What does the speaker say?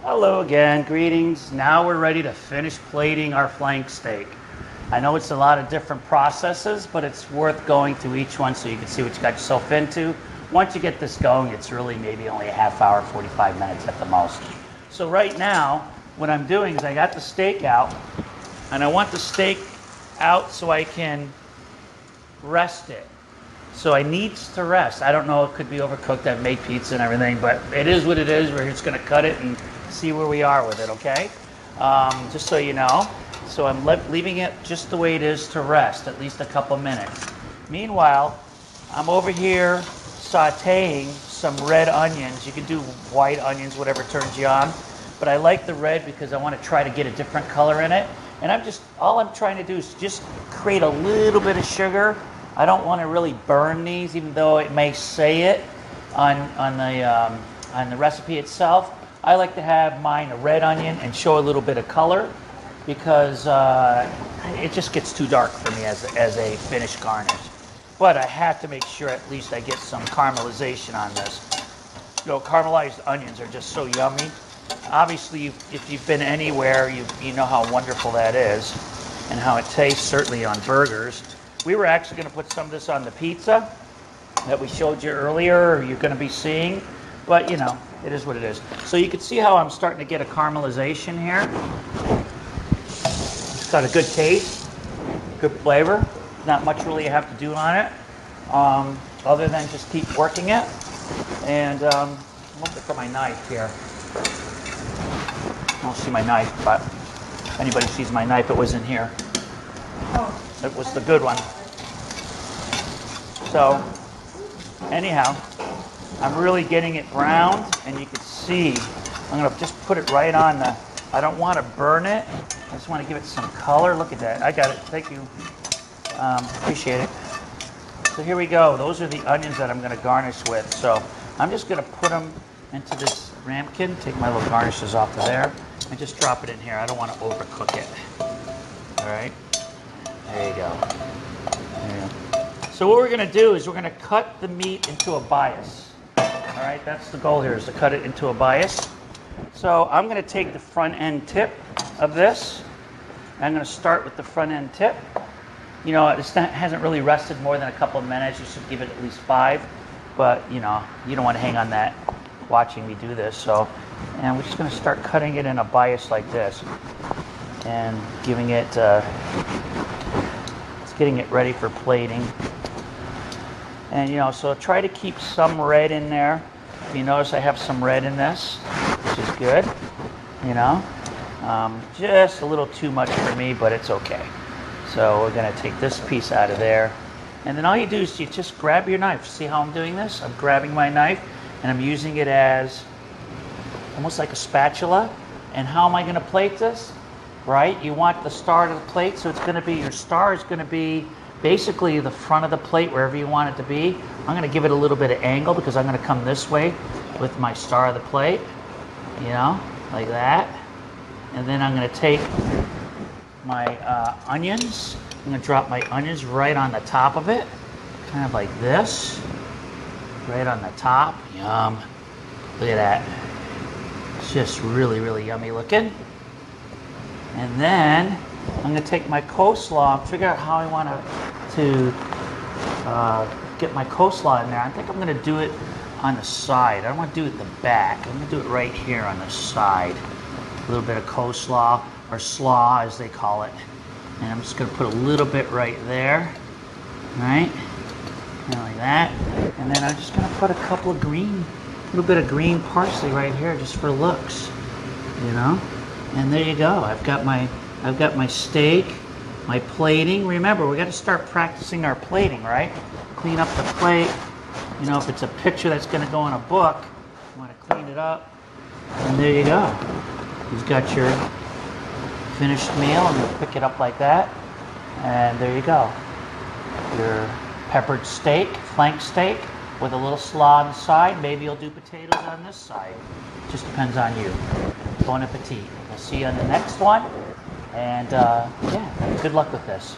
Hello again, greetings. Now we're ready to finish plating our flank steak. I know it's a lot of different processes, but it's worth going through each one so you can see what you got yourself into. Once you get this going, it's really maybe only a half hour, 45 minutes at the most. So right now, what I'm doing is I got the steak out, and I want the steak out so I can rest it. So it needs to rest. I don't know, it could be overcooked. I've made pizza and everything, but it is what it is. We're just going to cut it and see where we are with it, okay? Just so you know. So I'm leaving it just the way it is to rest, at least a couple minutes. Meanwhile, I'm over here sauteing some red onions. You can do white onions, whatever turns you on. But I like the red because I want to try to get a different color in it. And all I'm trying to do is just create a little bit of sugar. I don't want to really burn these, even though it may say it on the recipe itself. I like to have mine a red onion and show a little bit of color because it just gets too dark for me as a finished garnish. But I have to make sure at least I get some caramelization on this. You know, caramelized onions are just so yummy. Obviously, if you've been anywhere, you know how wonderful that is and how it tastes, certainly on burgers. We were actually going to put some of this on the pizza that we showed you earlier, or you're going to be seeing, but you know, it is what it is. So you can see how I'm starting to get a caramelization here. It's got a good taste, good flavor. Not much really you have to do on it, other than just keep working it. And I'm looking for my knife here. I don't see my knife, but if anybody sees my knife, it was in here. It was the good one. So, anyhow, I'm really getting it browned, and you can see, I'm going to just put it right on the, I don't want to burn it. I just want to give it some color. Look at that. I got it. Thank you. Appreciate it. So here we go. Those are the onions that I'm going to garnish with. So I'm just going to put them into this ramekin, take my little garnishes off of there, and just drop it in here. I don't want to overcook it. All right. There you go. There. So what we're going to do is we're going to cut the meat into a bias. All right, that's the goal here, is to cut it into a bias. So I'm going to take the front end tip of this. I'm going to start with the front end tip. You know, it hasn't really rested more than a couple of minutes. You should give it at least 5. But, you know, you don't want to hang on that watching me do this. So, and we're just going to start cutting it in a bias like this. And giving it, getting it ready for plating. And you know, so try to keep some red in there. You notice I have some red in this, which is good. You know, just a little too much for me, but it's okay. So we're gonna take this piece out of there. And then all you do is you just grab your knife. See how I'm doing this? I'm grabbing my knife and I'm using it as almost like a spatula. And how am I gonna plate this? Right, you want the star of the plate, so it's going to be, your star is going to be basically the front of the plate, wherever you want it to be. I'm going to give it a little bit of angle because I'm going to come this way with my star of the plate, you know, like that. And then I'm going to take my onions. I'm going to drop my onions right on the top of it, kind of like this, right on the top. Yum. Look at that. It's just really, really yummy looking. And then I'm going to take my coleslaw and figure out how I want to get my coleslaw in there. I think I'm going to do it on the side. I don't want to do it in the back. I'm going to do it right here on the side. A little bit of coleslaw, or slaw as they call it. And I'm just going to put a little bit right there. Right? Kind of like that. And then I'm just going to put a couple of little bit of green parsley right here just for looks. You know? And there you go. I've got my steak, my plating. Remember, we got to start practicing our plating, right? Clean up the plate. You know, if it's a picture that's going to go in a book, you want to clean it up. And there you go. You've got your finished meal, and you pick it up like that. And there you go. Your peppered steak, flank steak, with a little slaw on the side. Maybe you'll do potatoes on this side. Just depends on you. Bon appetit. We'll see you on the next one. And yeah, good luck with this.